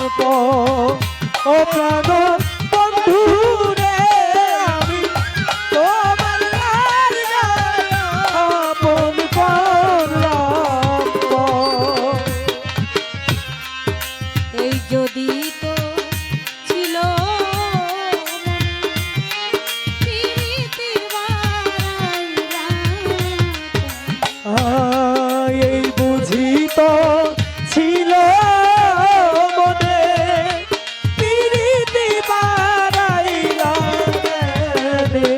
ও প্রাণ বন্ধু রে আমি তোমার আপন করলাম এই যদি তো ছিল এই বুঝি তো ছিল মনে প্রীতি বাড়াইলা রে।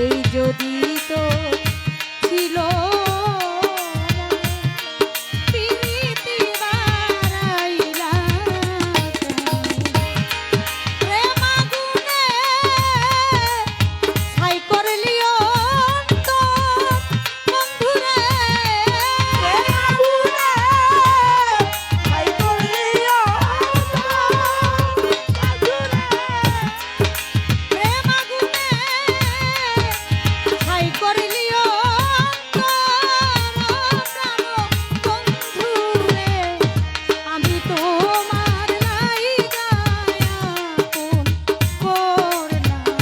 এই যদি তো ছিল প্রীতি বাড়াইলা প্রেম আগুনে ছাই করলিও বন্ধুরে প্রেম আগুনে ছাই করলিও বন্ধুরে আমি তোমার লাইগা আপন করলাম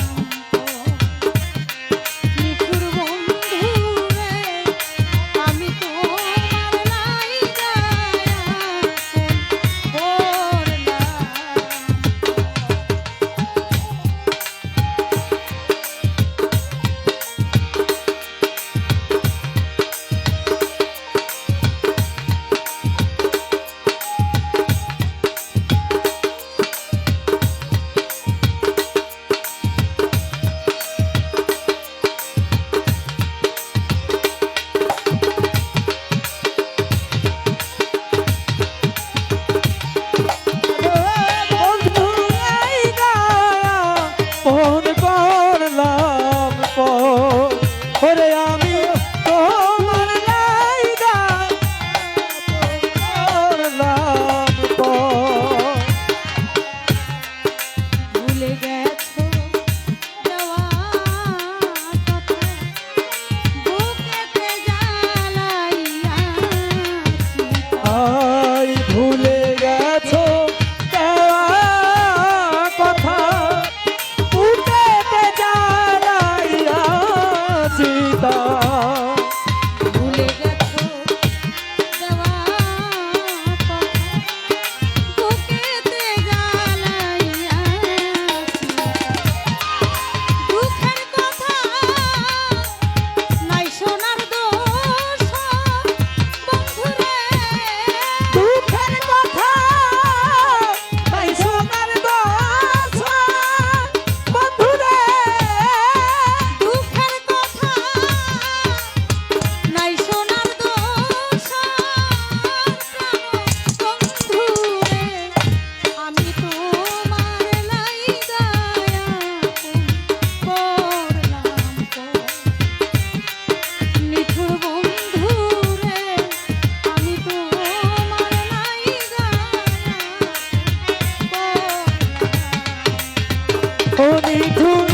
নিঠুর বন্ধুরে আমি তোমার লাইগা আপন বন্ধু আইগা ফোন করলাম ওরে আমি তোমার লাইগা করলাম ভুলে গেছো দেওয়া কথা বুকেতে জ্বালাইয়া আই ভুলে গেছো দেওয়া কথা উঠেতে জ্বালাইয়া চিতা ভুলে গেছো দেওয়া কথা বুকেতে জ্বালাইয়া দুঃখের কথা নাই শোনার দোষ বন্ধুরে দুঃখের কথা তাই সোনার দোষ বন্ধুরে দুঃখের কথা নাই শোনার দোষ বন্ধুরে আমি তোমার লাইগা আপন করলাম নিঠুর বন্ধুরে আমি তোমার লাইগা আপন করলাম ও নিঠুর